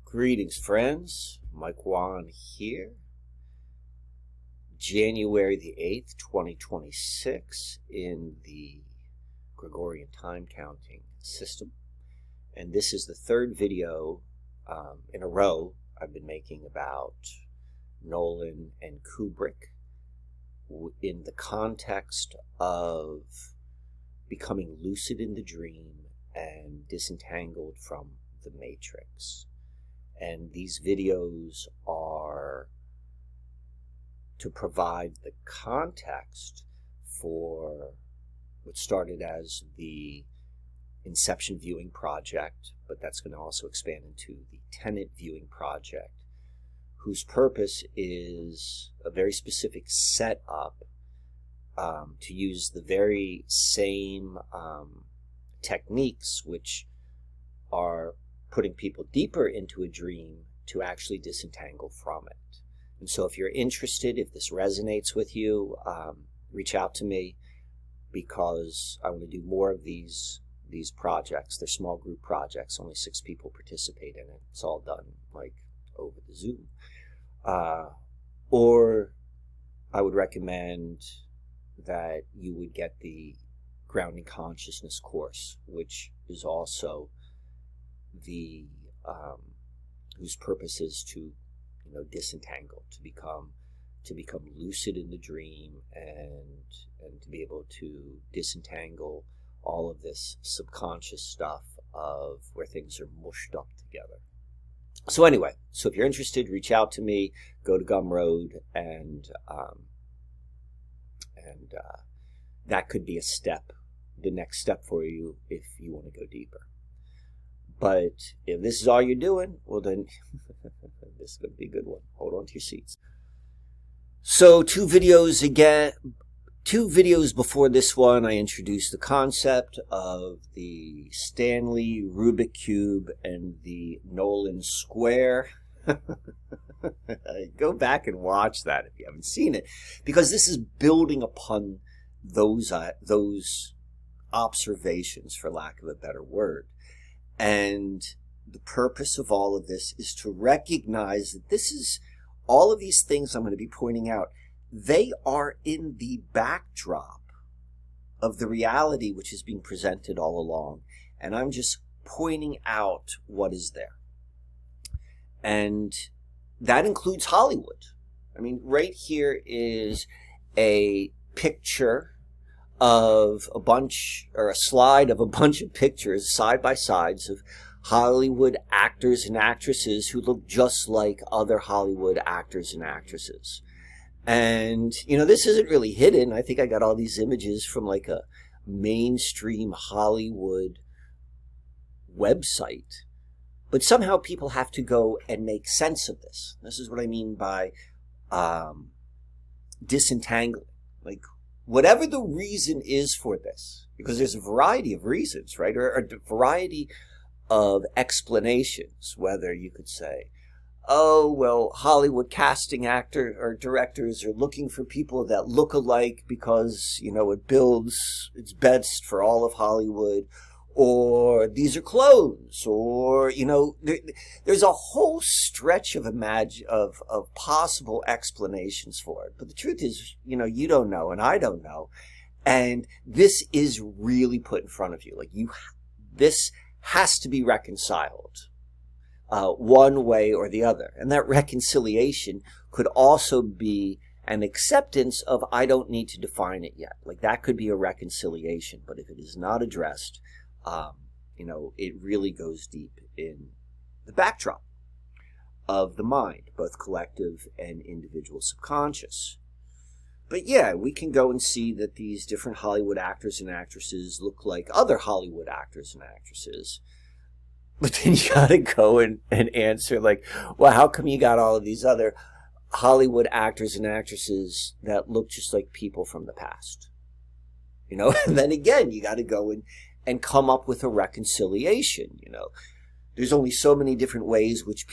Greetings, friends. mkwann here. January the 8th, 2026 in the Gregorian time counting system. And this is the third video in a row I've been making about Nolan and Kubrick in the context of becoming lucid in the dream and disentangled from the matrix. And these videos are to provide the context for what started as the Inception Viewing Project, but that's going to also expand into the Kinetic Viewing Project, whose purpose is a very specific setup to use the very same techniques which are putting people deeper into a dream to actually disentangle from it. And so if you're interested, if this resonates with you, reach out to me, because I want to do more of these projects. They're small group projects. Only 6 people participate in it. It's all done like over the Zoom. Or I would recommend that you would get the Grounding Consciousness course, which is also the whose purpose is to disentangle, to become lucid in the dream, and to be able to disentangle all of this subconscious stuff of where things are mushed up together. So anyway, so if you're interested, reach out to me, go to Gumroad, and that could be a step, the next step for you if you want to go deeper. But if this is all you're doing, well then, this is going to be a good one. Hold on to your seats. So 2 videos before this one, I introduced the concept of the Stanley Rubik Cube and the Nolan Square. Go back and watch that if you haven't seen it, because this is building upon those observations, for lack of a better word. And the purpose of all of this is to recognize that this is all of these things I'm going to be pointing out. They are in the backdrop of the reality which is being presented all along. And I'm just pointing out what is there. And that includes Hollywood. I mean, right here is a picture of a slide of a bunch of pictures side by sides of Hollywood actors and actresses who look just like other Hollywood actors and actresses. And, this isn't really hidden. I think I got all these images from like a mainstream Hollywood website. But somehow people have to go and make sense of this. This is what I mean by disentangling. Like, whatever the reason is for this, because there's a variety of reasons, right? Or a variety of explanations, whether you could say, oh, well, Hollywood casting actor or directors are looking for people that look alike because, it's best for all of Hollywood, or these are clones, or, there's a whole stretch of possible explanations for it. But the truth is, you don't know and I don't know. And this is really put in front of you. Like this has to be reconciled one way or the other. And that reconciliation could also be an acceptance of, I don't need to define it yet. Like that could be a reconciliation. But if it is not addressed, it really goes deep in the backdrop of the mind, both collective and individual subconscious. But yeah, we can go and see that these different Hollywood actors and actresses look like other Hollywood actors and actresses. But then you gotta go and answer like, well, how come you got all of these other Hollywood actors and actresses that look just like people from the past? And then again, you gotta go and come up with a reconciliation. There's only so many different ways which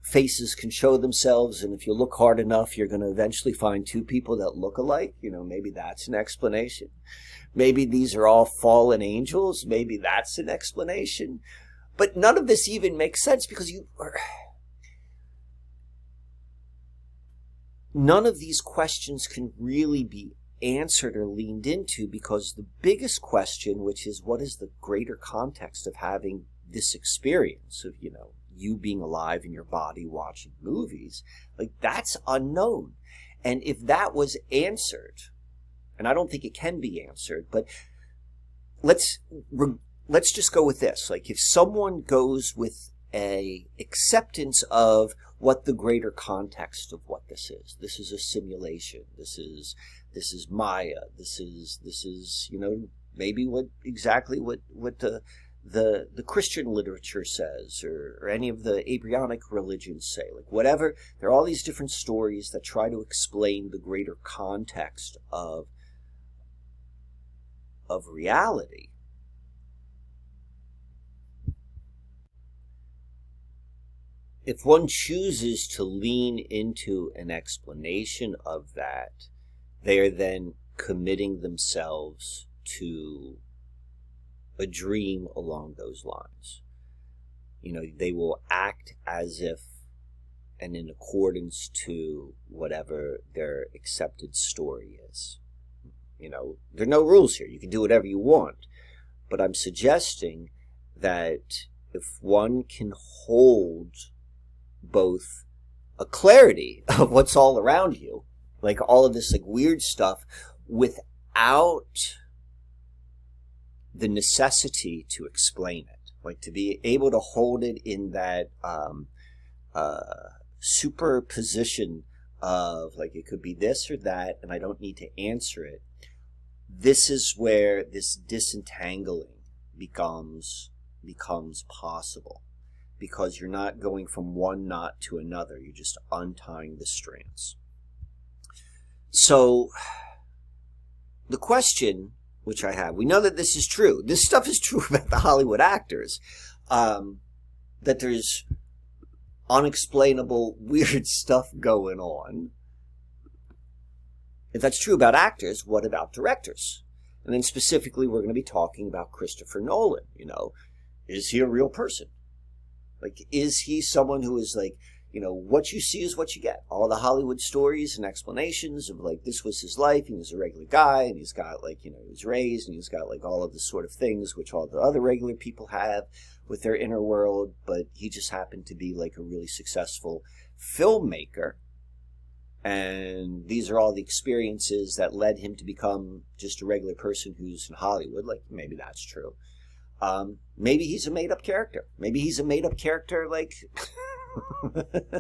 faces can show themselves, and if you look hard enough, you're going to eventually find 2 people that look alike. Maybe that's an explanation. Maybe these are all fallen angels. Maybe that's an explanation. But none of this even makes sense because none of these questions can really be answered or leaned into, because the biggest question, which is what is the greater context of having this experience of, you being alive in your body watching movies, like that's unknown. And if that was answered, and I don't think it can be answered, but let's just go with this. Like if someone goes with a acceptance of what the greater context of what this is a simulation, this is Maya, this is maybe what the Christian literature says, or any of the Abrahamic religions say, like whatever. There are all these different stories that try to explain the greater context of reality. If one chooses to lean into an explanation of that, they are then committing themselves to a dream along those lines. They will act as if and in accordance to whatever their accepted story is. There are no rules here. You can do whatever you want. But I'm suggesting that if one can hold both a clarity of what's all around you, like all of this like weird stuff, without the necessity to explain it, like to be able to hold it in that superposition of like it could be this or that and I don't need to answer it. This is where this disentangling becomes possible, because you're not going from one knot to another. You're just untying the strands. So the question which I have, we know that this is true. This stuff is true about the Hollywood actors, that there's unexplainable weird stuff going on. If that's true about actors, what about directors? And then specifically, we're going to be talking about Christopher Nolan. Is he a real person? Like, is he someone who is like, what you see is what you get. All the Hollywood stories and explanations of like, this was his life. He was a regular guy and he's got like, he was raised and he's got like all of the sort of things which all the other regular people have with their inner world. But he just happened to be like a really successful filmmaker. And these are all the experiences that led him to become just a regular person who's in Hollywood. Like, maybe that's true. Maybe he's a made-up character. Maybe he's a made-up character like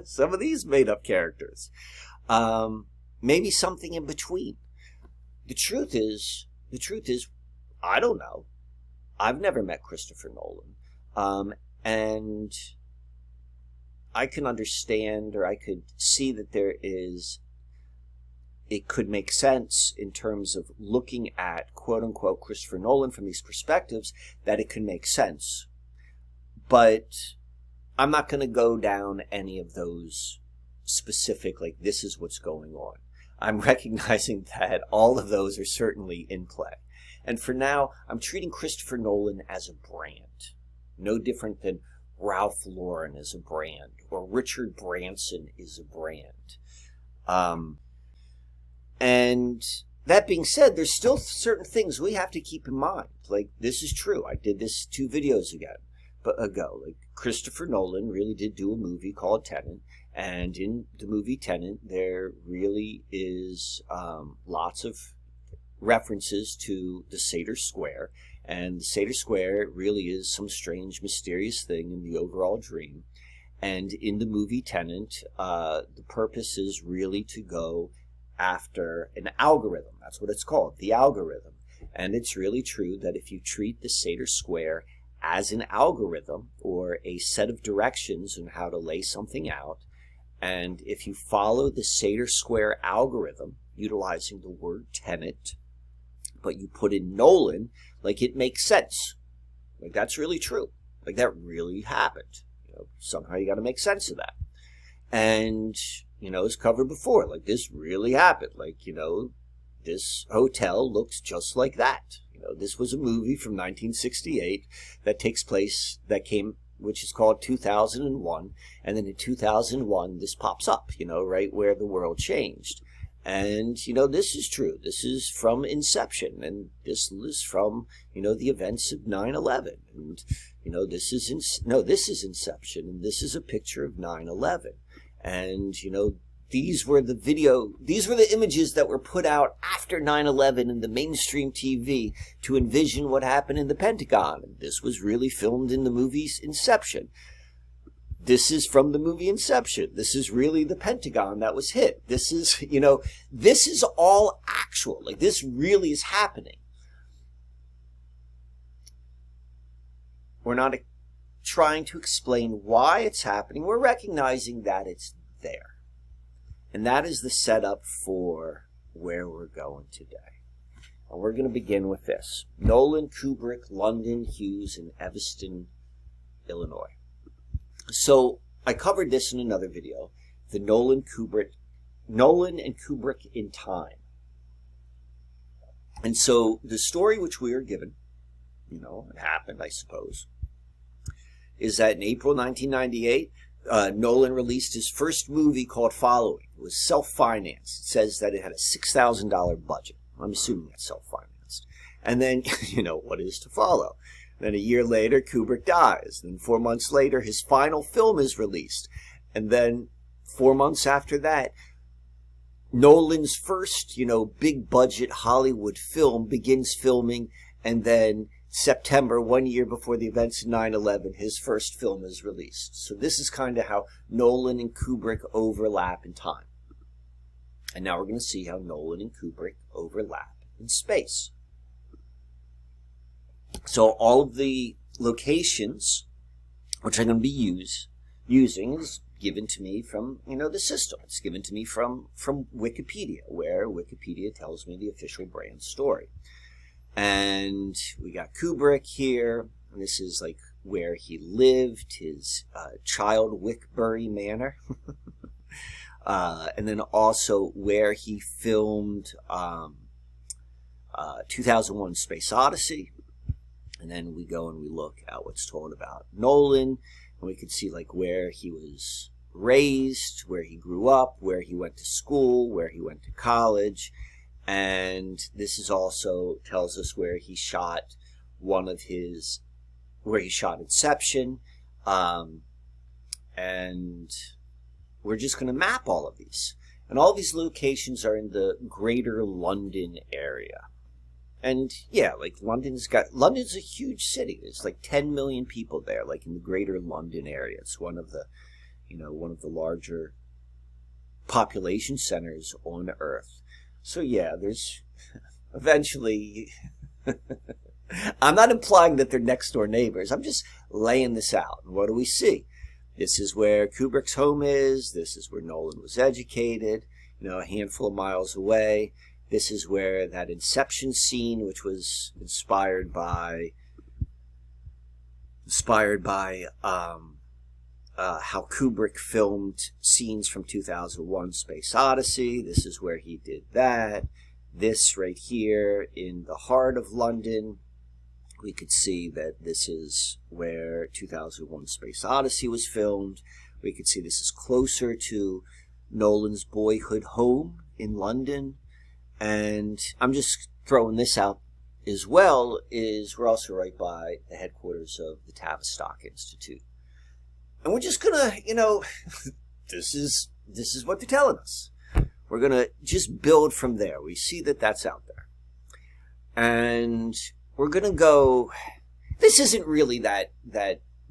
some of these made-up characters. Maybe something in between. The truth is, I don't know. I've never met Christopher Nolan. And I can understand, or I could see that it could make sense in terms of looking at quote-unquote Christopher Nolan from these perspectives, that it can make sense. But I'm not going to go down any of those specific, like this is what's going on. I'm recognizing that all of those are certainly in play. And for now, I'm treating Christopher Nolan as a brand. No different than Ralph Lauren is a brand, or Richard Branson is a brand. And that being said, there's still certain things we have to keep in mind. Like, this is true. I did this 2 videos ago. Like, Christopher Nolan really did do a movie called Tenet. And in the movie Tenet, there really is lots of references to the Seder Square. And the Seder Square really is some strange, mysterious thing in the overall dream. And in the movie Tenet, the purpose is really to go after an algorithm. That's what it's called, the algorithm. And it's really true that if you treat the Seder Square as an algorithm, or a set of directions on how to lay something out, and if you follow the Seder Square algorithm, utilizing the word Tenet, but you put in Nolan, like, it makes sense. Like, that's really true. Like, that really happened. Somehow you got to make sense of that. And, it's covered before. Like, this really happened. Like, this hotel looks just like that. This was a movie from 1968 that takes place, that came which is called 2001. And then in 2001, this pops up, right where the world changed. And, this is true. This is from Inception. And this is from, the events of 9/11. And, this is Inception. And this is a picture of 9/11. And, these were the images that were put out after 9/11 in the mainstream TV to envision what happened in the Pentagon. And this was really filmed in the movie's Inception. This is from the movie Inception. This is really the Pentagon that was hit. This is, this is all actual. Like, this really is happening. We're not trying to explain why it's happening. We're recognizing that it's there. And that is the setup for where we're going today. And we're going to begin with this. Nolan, Kubrick, London, Hughes, and Evanston, Illinois. So I covered this in another video, the Nolan and Kubrick in time. And so the story which we are given, it happened, I suppose, is that in April 1998, Nolan released his first movie called Following. It was self-financed. It says that it had a $6,000 budget. I'm assuming that's self-financed. And then, what is to follow? Then a year later, Kubrick dies. Then 4 months later, his final film is released. And then 4 months after that, Nolan's first, big budget Hollywood film begins filming. And then September, 1 year before the events of 9/11, his first film is released. So this is kind of how Nolan and Kubrick overlap in time. And now we're going to see how Nolan and Kubrick overlap in space. So all of the locations which I'm going to be using is given to me from, the system. It's given to me from Wikipedia, where Wikipedia tells me the official brand story. And we got Kubrick here. And this is like where he lived, his child Wickbury Manor. And then also where he filmed 2001 Space Odyssey. And then we go and we look at what's told about Nolan. And we can see like where he was raised, where he grew up, where he went to school, where he went to college. And this is also tells us where he shot where he shot Inception. And we're just going to map all of these. And all these locations are in the greater London area. And yeah, like London's a huge city. There's like 10 million people there, like in the greater London area. It's one of the larger population centers on Earth. So yeah, there's eventually, I'm not implying that they're next door neighbors. I'm just laying this out. And what do we see? This is where Kubrick's home is. This is where Nolan was educated, a handful of miles away. This is where that Inception scene, which was inspired by how Kubrick filmed scenes from 2001 Space Odyssey. This is where he did that. This right here in the heart of London, we could see that this is where 2001 Space Odyssey was filmed. We could see this is closer to Nolan's boyhood home in London. And I'm just throwing this out as well, is we're also right by the headquarters of the Tavistock Institute. And we're just gonna, this is what they're telling us. We're gonna just build from there. We see that that's out there. And we're gonna go, this isn't really that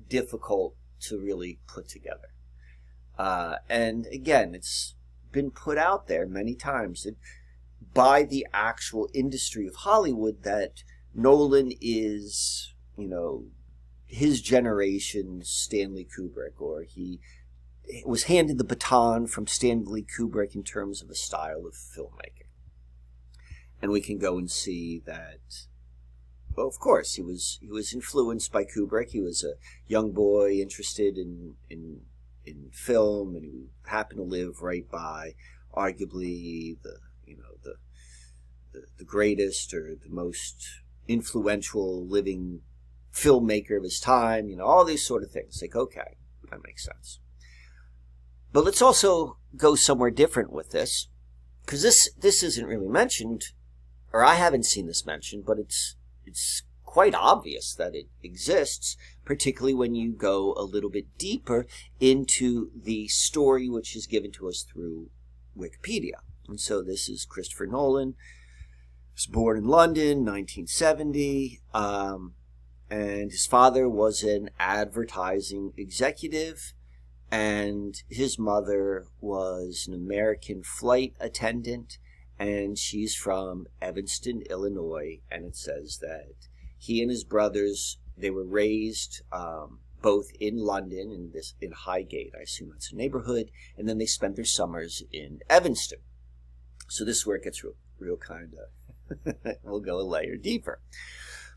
difficult to really put together. And again, it's been put out there many times that by the actual industry of Hollywood that Nolan is, his generation's Stanley Kubrick, or he was handed the baton from Stanley Kubrick in terms of a style of filmmaking. And we can go and see that, well, of course, he was influenced by Kubrick. He was a young boy interested in film, and he happened to live right by arguably the greatest or the most influential living filmmaker of his time, all these sort of things. Like, okay, that makes sense. But let's also go somewhere different with this, because this isn't really mentioned, or I haven't seen this mentioned, but it's quite obvious that it exists, particularly when you go a little bit deeper into the story which is given to us through Wikipedia. And so this is Christopher Nolan. He was born in London, 1970, and his father was an advertising executive, and his mother was an American flight attendant, and she's from Evanston, Illinois, and it says that he and his brothers, they were raised both in London, in Highgate, I assume that's a neighborhood, and then they spent their summers in Evanston. So this is where it gets real kind of, we'll go a layer deeper.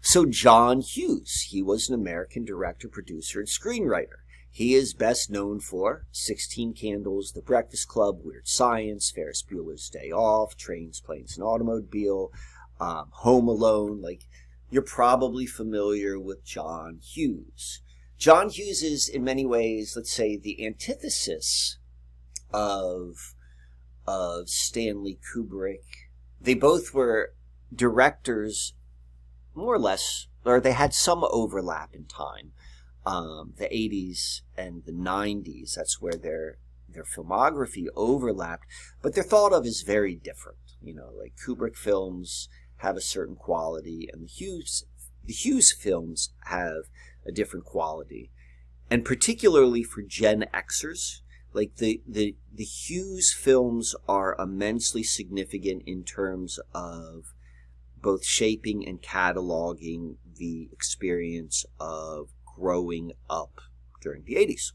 So John Hughes, he was an American director, producer, and screenwriter. He is best known for 16 Candles, The Breakfast Club, Weird Science, Ferris Bueller's Day Off, Trains, Planes, and Automobile, Home Alone. Like, you're probably familiar with John Hughes. John Hughes is, in many ways, let's say, the antithesis of Stanley Kubrick. They both were directors, more or less, or they had some overlap in time. The 80s and the 90s, that's where their filmography overlapped, but they're thought of as very different. Like Kubrick films have a certain quality, and the Hughes films have a different quality. And particularly for Gen Xers, like the Hughes films are immensely significant in terms of both shaping and cataloging the experience of growing up during the 80s.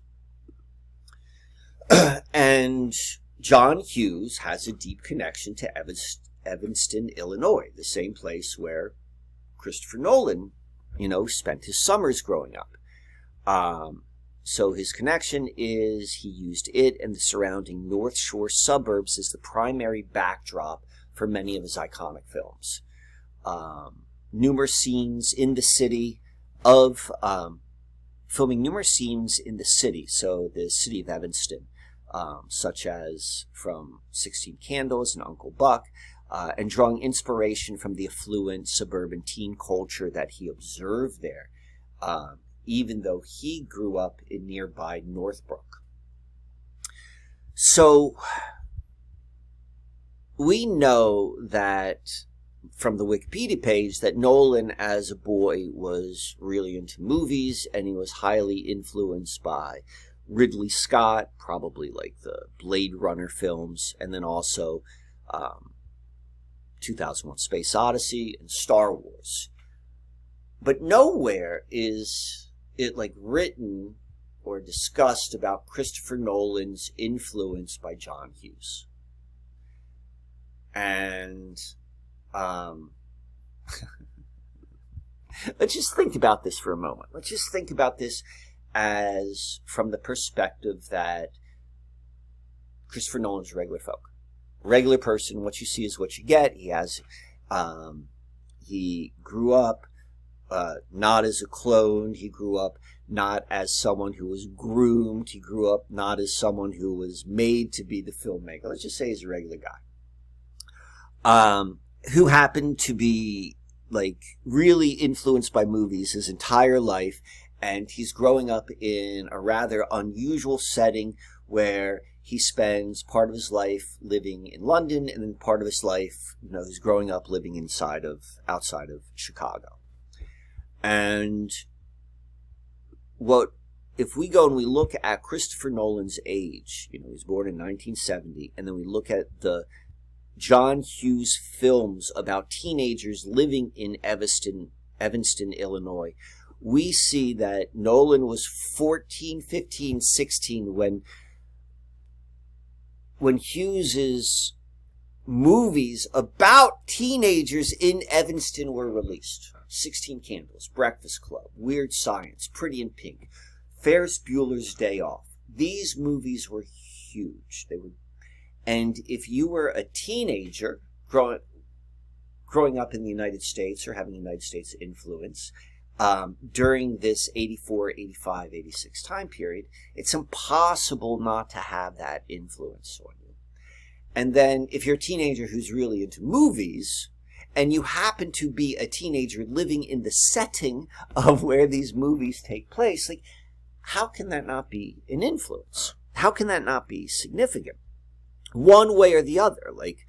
And John Hughes has a deep connection to Evanston, Illinois, the same place where Christopher Nolan, spent his summers growing up. So his connection is he used it and the surrounding North Shore suburbs as the primary backdrop for many of his iconic films. Numerous scenes in the city of filming numerous scenes in the city, so the city of Evanston, such as from 16 Candles and Uncle Buck, and drawing inspiration from the affluent suburban teen culture that he observed there, even though he grew up in nearby Northbrook. So we know that from the Wikipedia page that Nolan as a boy was really into movies, and he was highly influenced by Ridley Scott, probably like the Blade Runner films, and then also 2001: Space Odyssey and Star Wars. But nowhere is it like written or discussed about Christopher Nolan's influence by John Hughes. And let's just think about this for a moment. Let's just think about this as from the perspective that Christopher Nolan's regular folk. Regular person, what you see is what you get. He grew up not as a clone. He grew up not as someone who was groomed. He grew up not as someone who was made to be the filmmaker. Let's just say he's a regular guy. Who happened to be like really influenced by movies his entire life, and he's growing up in a rather unusual setting where he spends part of his life living in London, and then part of his life, he's growing up living outside of Chicago. And if we go and we look at Christopher Nolan's age, he was born in 1970, and then we look at the John Hughes films about teenagers living in Evanston, Illinois, we see that Nolan was 14, 15, 16 when Hughes's movies about teenagers in Evanston were released. 16 Candles, Breakfast Club, Weird Science, Pretty in Pink, Ferris Bueller's Day Off. These movies were huge. And if you were a teenager growing up in the United States or having United States influence, during this 84, 85, 86 time period, it's impossible not to have that influence on you. And then if you're a teenager who's really into movies, and you happen to be a teenager living in the setting of where these movies take place, like, how can that not be an influence? How can that not be significant? One way or the other. Like,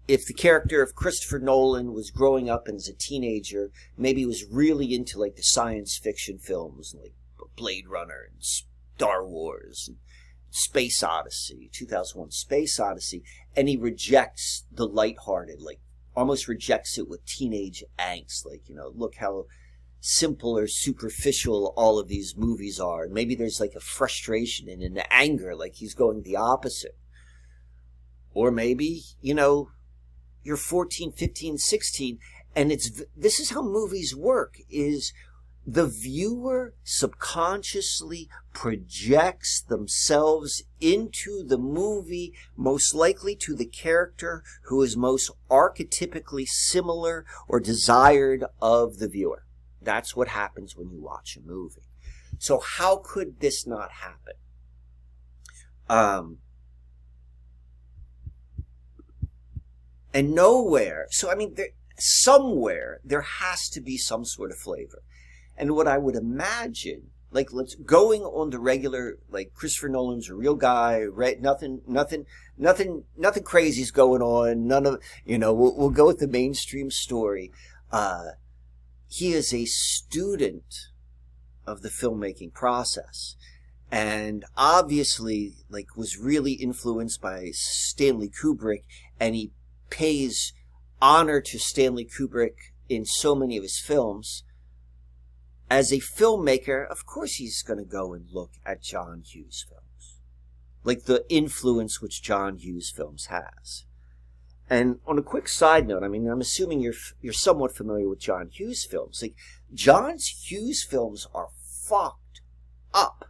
if the character of Christopher Nolan was growing up as a teenager, maybe he was really into, like, the science fiction films, like Blade Runner and Star Wars and Space Odyssey, 2001 Space Odyssey, and he rejects the lighthearted, like, almost rejects it with teenage angst. Like, look how simple or superficial all of these movies are. And maybe there's, like, a frustration and an anger, like he's going the opposite. Or maybe, you're 14, 15, 16, and this is how movies work, is the viewer subconsciously projects themselves into the movie, most likely to the character who is most archetypically similar or desired of the viewer. That's what happens when you watch a movie. So how could this not happen? And nowhere, so I mean, somewhere there has to be some sort of flavor. And what I would imagine, like, going on the regular, like, Christopher Nolan's a real guy, right? Nothing crazy's going on. None of, we'll go with the mainstream story. He is a student of the filmmaking process, and obviously, like, was really influenced by Stanley Kubrick, and he pays honor to Stanley Kubrick in so many of his films. As a filmmaker, of course he's going to go and look at John Hughes films, like the influence which John Hughes films has. And on a quick side note, I mean, I'm assuming you're somewhat familiar with John Hughes films. Like, John Hughes films are fucked up.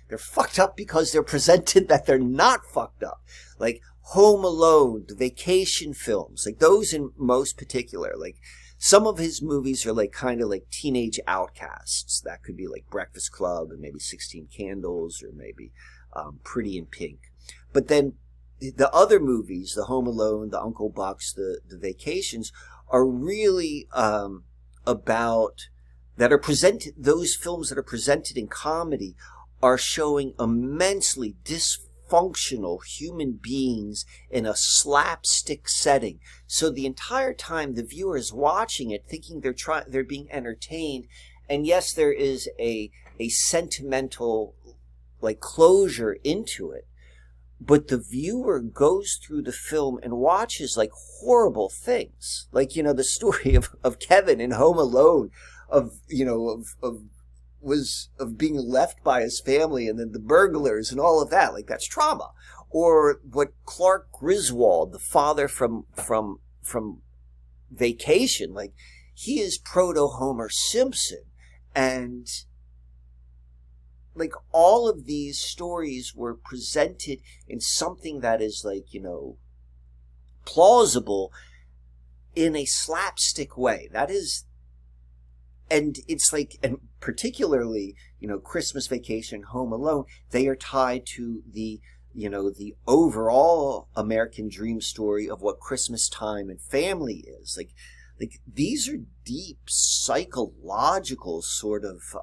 They're fucked up because they're presented that they're not fucked up. Like Home Alone, the vacation films, like those in most particular, like, some of his movies are like kind of like teenage outcasts. That could be like Breakfast Club and maybe 16 Candles, or maybe Pretty in Pink. But then the other movies, the Home Alone, the Uncle Bucks, the Vacations, are really about, that are presented, those films that are presented in comedy are showing immensely dysfunctional human beings in a slapstick setting. So the entire time the viewer is watching it, thinking they're being entertained, and yes, there is a sentimental, like, closure into it, but the viewer goes through the film and watches, like, horrible things, like, the story of Kevin in Home Alone, of being left by his family, and then the burglars and all of that. Like, that's trauma. Or what Clark Griswold, the father from Vacation, like, he is proto Homer Simpson. And, like, all of these stories were presented in something that is, like, plausible in a slapstick way. That is, and it's like, and particularly, Christmas Vacation, Home Alone, they are tied to the overall American dream story of what Christmas time and family is. Like these are deep psychological sort of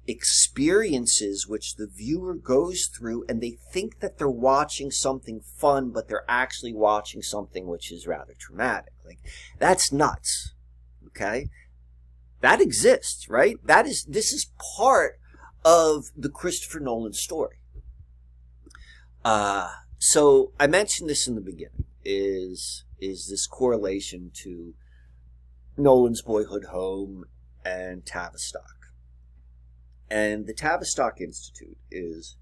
experiences which the viewer goes through, and they think that they're watching something fun, but they're actually watching something which is rather traumatic. Like, that's nuts. Okay? That exists, right? This is part of the Christopher Nolan story. So I mentioned this in the beginning, is this correlation to Nolan's boyhood home and Tavistock. And the Tavistock Institute is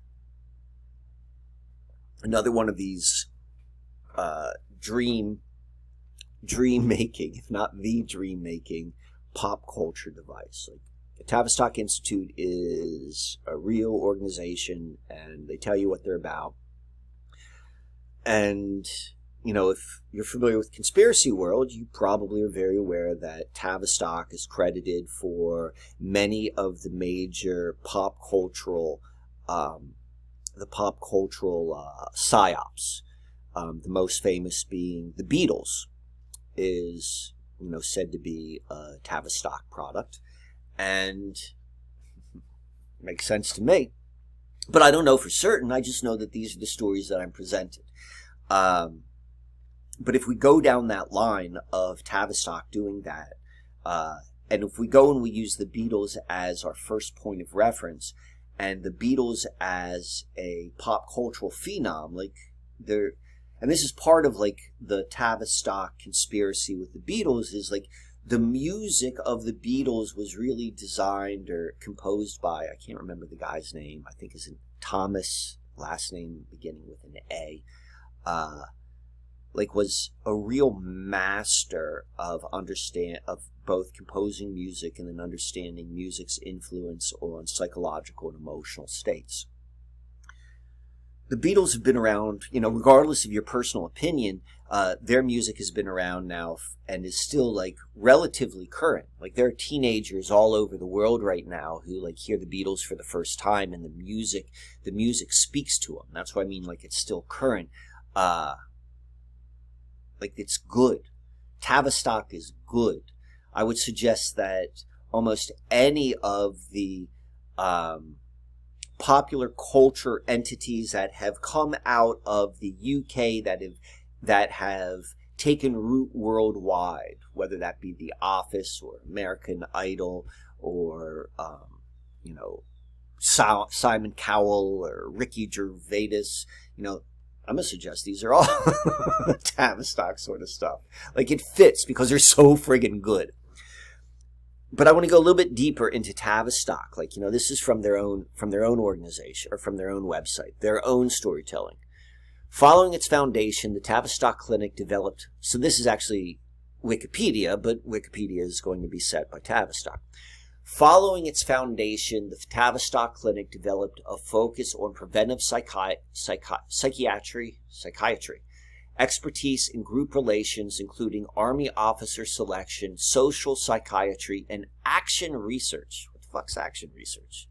another one of these dream making, if not the dream making, pop culture device. Like, the Tavistock Institute is a real organization, and they tell you what they're about. And if you're familiar with conspiracy world, you probably are very aware that Tavistock is credited for many of the major pop cultural, psyops. The most famous being the Beatles is, said to be a Tavistock product, and it makes sense to me. But I don't know for certain. I just know that these are the stories that I'm presented. But if we go down that line of Tavistock doing that, and if we go and we use the Beatles as our first point of reference, and the Beatles as a pop cultural phenom, and this is part of the Tavistock conspiracy with the Beatles, is the music of the Beatles was really designed or composed by, I can't remember the guy's name, I think it's Thomas, last name beginning with an A, was a real master of both composing music and then understanding music's influence on psychological and emotional states. The Beatles have been around, regardless of your personal opinion, their music has been around now and is still relatively current. There are teenagers all over the world right now who hear the Beatles for the first time, and the music speaks to them. That's what I mean, it's still current. It's good. Tavistock is good. I would suggest that almost any of the popular culture entities that have come out of the UK that have taken root worldwide, whether that be The Office or American Idol or Simon Cowell or Ricky Gervais, I'm going to suggest these are all Tavistock sort of stuff. It fits because they're so friggin' good. But I want to go a little bit deeper into Tavistock. This is from their own organization, or from their own website, their own storytelling. Following its foundation, the Tavistock Clinic developed, so this is actually Wikipedia, but Wikipedia is going to be set by Tavistock. Following its foundation, the Tavistock Clinic developed a focus on preventive psychiatry, expertise in group relations, including Army officer selection, social psychiatry, and action research. What the fuck's action research?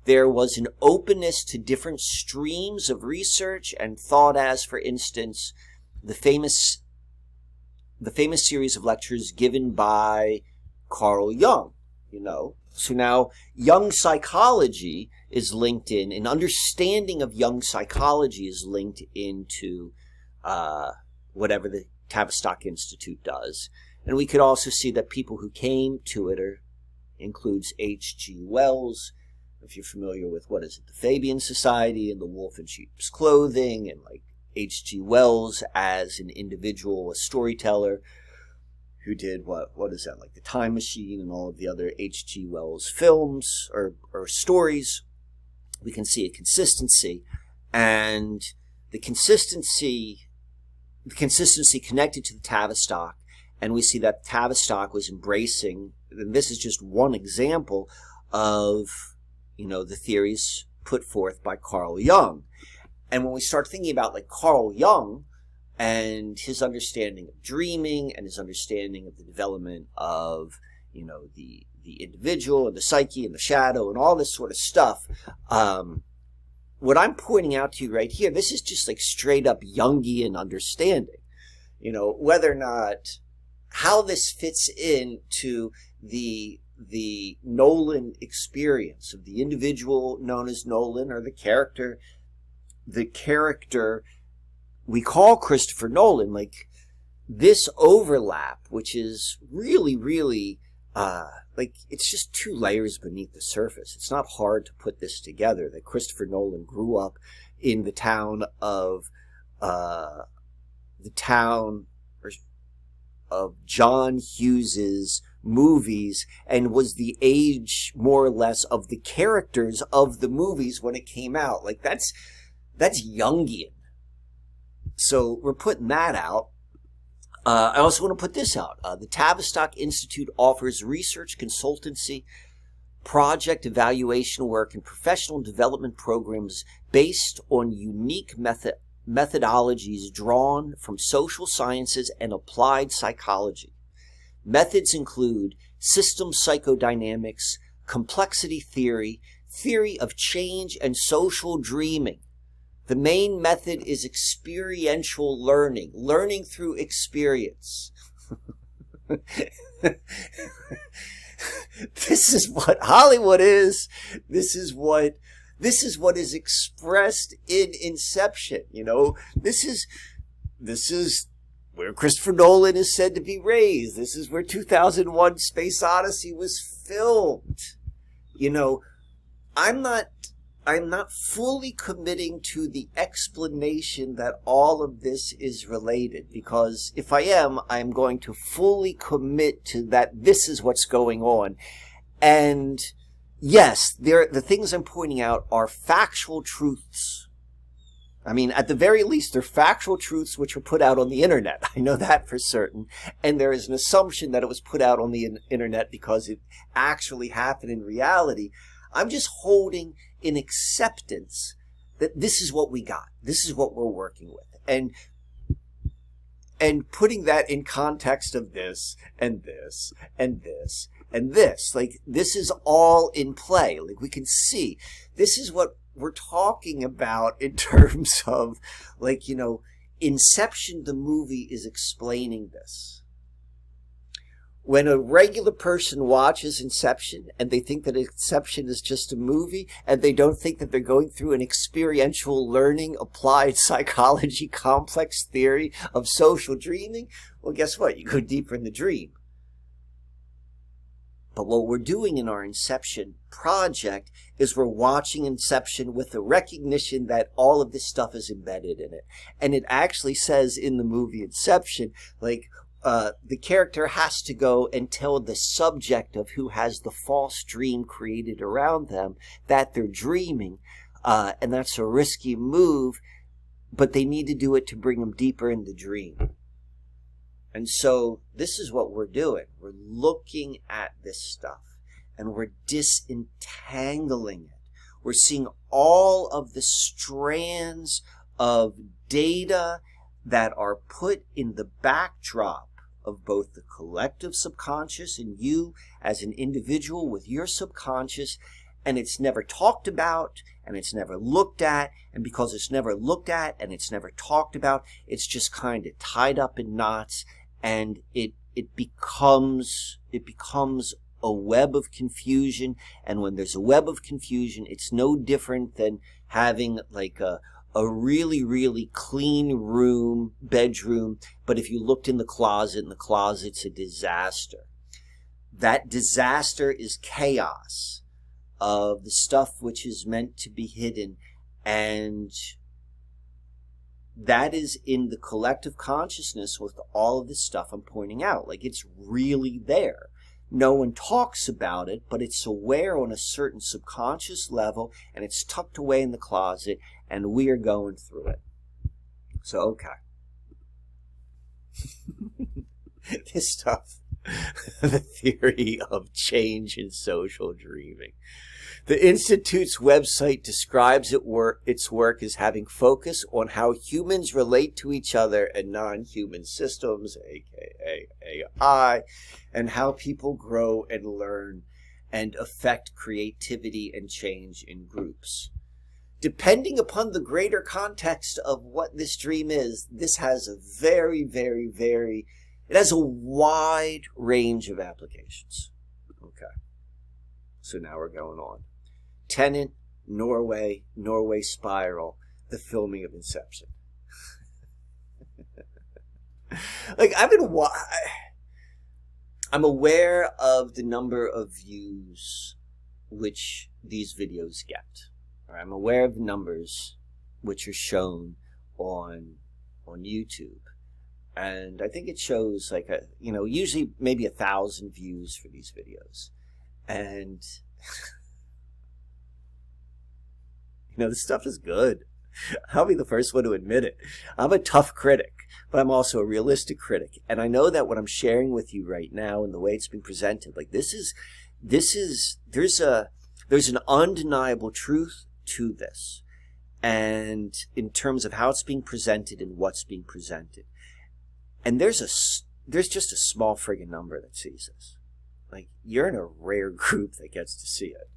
There was an openness to different streams of research and thought, as, for instance, the famous series of lectures given by Carl Jung. So now Jung psychology is linked in, an understanding of Jung psychology is linked into whatever the Tavistock Institute does. And we could also see that people who came to it includes H.G. Wells, if you're familiar with, the Fabian Society and the Wolf in Sheep's Clothing, and H.G. Wells as an individual, a storyteller, who did what is that, The Time Machine and all of the other H.G. Wells films or stories. We can see a consistency, and the consistency connected to the Tavistock, and we see that Tavistock was embracing, and this is just one example of, the theories put forth by Carl Jung. And when we start thinking about Carl Jung, and his understanding of dreaming and his understanding of the development of, the individual and the psyche and the shadow and all this sort of stuff, what I'm pointing out to you right here, this is just straight up Jungian understanding. Whether or not, how this fits into the Nolan experience of the individual known as Nolan, or the character we call Christopher Nolan, this overlap, which is really, really, it's just two layers beneath the surface. It's not hard to put this together, that Christopher Nolan grew up in the town of John Hughes's movies, and was the age, more or less, of the characters of the movies when it came out. That's Jungian. So we're putting that out. I also want to put this out. The Tavistock Institute offers research consultancy, project evaluation work, and professional development programs based on unique methodologies drawn from social sciences and applied psychology. Methods include system psychodynamics, complexity theory, theory of change, and social dreaming. The main method is experiential learning, learning through experience. This is what Hollywood is. This is what is expressed in Inception. You know, this is where Christopher Nolan is said to be raised. This is where 2001 Space Odyssey was filmed. You know, I'm not fully committing to the explanation that all of this is related, because if I am, I'm going to fully commit to that this is what's going on. And yes, the things I'm pointing out are factual truths. I mean, at the very least, they're factual truths which were put out on the internet. I know that for certain. And there is an assumption that it was put out on the internet because it actually happened in reality. I'm just holding in acceptance that this is what we got. This is what we're working with. And putting that in context of this and this and this and this. Like, this is all in play. Like, we can see this is what we're talking about in terms of, like, you know, Inception, the movie, is explaining this. When a regular person watches Inception and they think that Inception is just a movie and they don't think that they're going through an experiential learning, applied psychology, complex theory of social dreaming, well, guess what? You go deeper in the dream. But what we're doing in our Inception project is we're watching Inception with the recognition that all of this stuff is embedded in it. And it actually says in the movie Inception, like, the character has to go and tell the subject of who has the false dream created around them that they're dreaming. And that's a risky move, but they need to do it to bring them deeper in the dream. And so this is what we're doing. We're looking at this stuff and we're disentangling it. We're seeing all of the strands of data that are put in the backdrop of both the collective subconscious and you as an individual with your subconscious, and it's never talked about and it's never looked at, and because it's never looked at and it's never talked about, it's just kind of tied up in knots, and it becomes a web of confusion. And when there's a web of confusion, it's no different than having like a really, really clean bedroom, but if you looked in the closet, and the closet's a disaster. That disaster is chaos of the stuff which is meant to be hidden, and that is in the collective consciousness with all of this stuff I'm pointing out. Like, it's really there. No one talks about it, but it's aware on a certain subconscious level, and it's tucked away in the closet, and we are going through it. So, okay. This stuff, the theory of change in social dreaming. The Institute's website describes its work as having focus on how humans relate to each other and non-human systems, aka AI, and how people grow and learn and affect creativity and change in groups. Depending upon the greater context of what this dream is, this has a very, very, very, it has a wide range of applications. Okay. So now we're going on. Tenet, Norway, Norway Spiral, the filming of Inception. Like, I'm aware of the number of views which these videos get. I'm aware of the numbers which are shown on YouTube. And I think it shows like usually maybe 1,000 views for these videos. And this stuff is good. I'll be the first one to admit it. I'm a tough critic, but I'm also a realistic critic. And I know that what I'm sharing with you right now and the way it's been presented, like there's an undeniable truth to this. and in terms of how it's being presented and what's being presented. And there's just a small friggin' number that sees this. Like, you're in a rare group that gets to see it.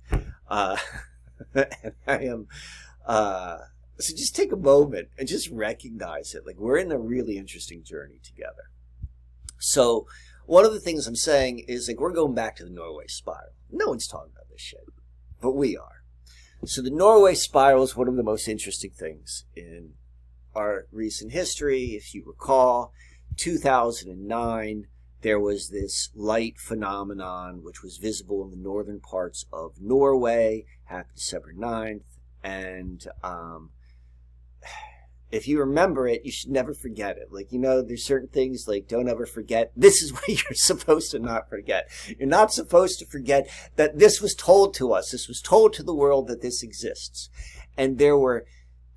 And I am, so just take a moment and just recognize it. Like, we're in a really interesting journey together. So one of the things I'm saying is, like, we're going back to the Norway spiral. No one's talking about this shit, but we are. So the Norway spiral is one of the most interesting things in our recent history. If you recall, 2009, there was this light phenomenon which was visible in the northern parts of Norway, happened December 9th, and if you remember it, you should never forget it. Like, there's certain things, like, don't ever forget. This is what you're supposed to not forget. You're not supposed to forget that this was told to us. This was told to the world that this exists. And there were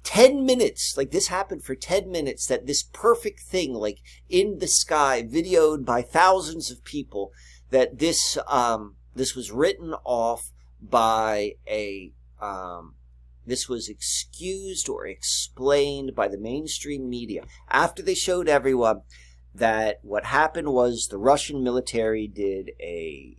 10 minutes, like, this happened for 10 minutes, that this perfect thing, like, in the sky, videoed by thousands of people, that this was written off by this was excused or explained by the mainstream media after they showed everyone that what happened was the Russian military did a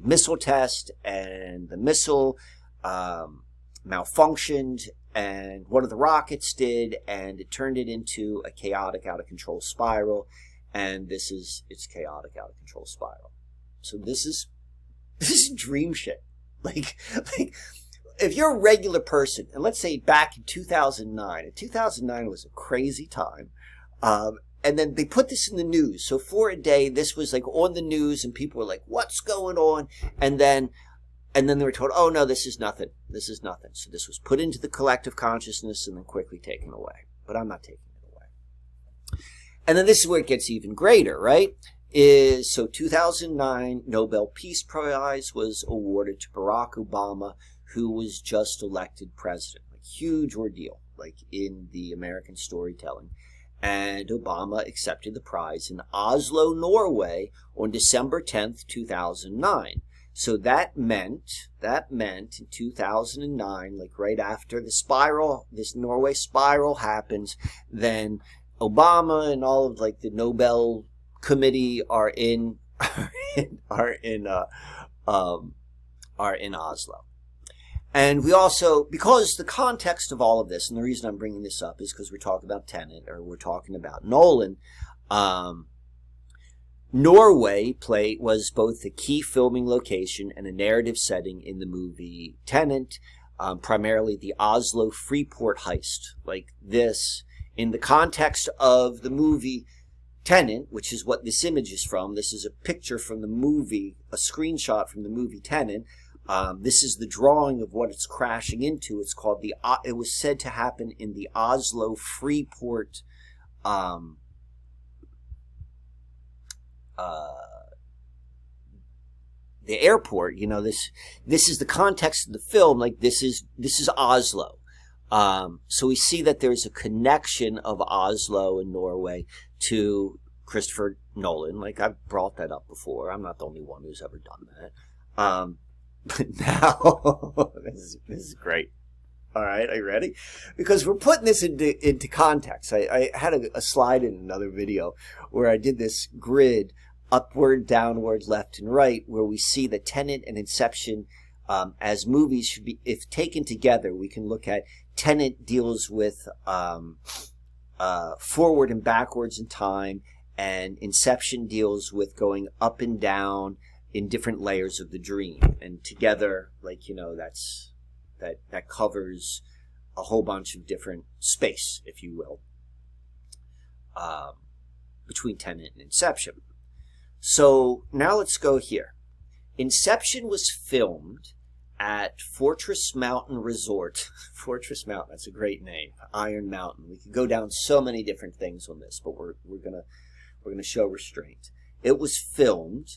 missile test, and the missile malfunctioned, and one of the rockets did, and it turned it into a chaotic, out of control spiral. And it's chaotic, out of control spiral. So this is dream shit. Like if you're a regular person, and let's say back in 2009, and 2009 was a crazy time, and then they put this in the news. So for a day, this was like on the news, and people were like, what's going on? And then they were told, oh no, this is nothing. This is nothing. So this was put into the collective consciousness and then quickly taken away. But I'm not taking it away. And then this is where it gets even greater, right? So 2009 Nobel Peace Prize was awarded to Barack Obama, who was just elected president. Like, huge ordeal, like, in the American storytelling. And Obama accepted the prize in Oslo, Norway on December 10th, 2009. So that meant in 2009, like right after this Norway spiral happens, then Obama and all of, like, the Nobel committee are in Oslo. And we also, because the context of all of this, and the reason I'm bringing this up is because we're talking about Tenet, or we're talking about Nolan. Norway was both the key filming location and a narrative setting in the movie Tenet, primarily the Oslo Freeport heist. Like this, in the context of the movie Tenet, which is what this image is from. This is a picture from the movie, a screenshot from the movie Tenet. This is the drawing of what it's crashing into. It's called it was said to happen in the Oslo Freeport, the airport. This is the context of the film. Like, this is Oslo. So we see that there's a connection of Oslo and Norway to Christopher Nolan. Like, I've brought that up before. I'm not the only one who's ever done that. But now, this is great. All right, are you ready? Because we're putting this into context. I had a slide in another video where I did this grid, upward, downward, left, and right, where we see that Tenet and Inception as movies should be, if taken together, we can look at Tenet deals with forward and backwards in time, and Inception deals with going up and down in different layers of the dream. And together, like, that covers a whole bunch of different space, if you will, between Tenet and Inception. So now let's go here. Inception was filmed at Fortress Mountain Resort. Fortress Mountain, that's a great name. Iron Mountain. We could go down so many different things on this, but we're gonna show restraint. It was filmed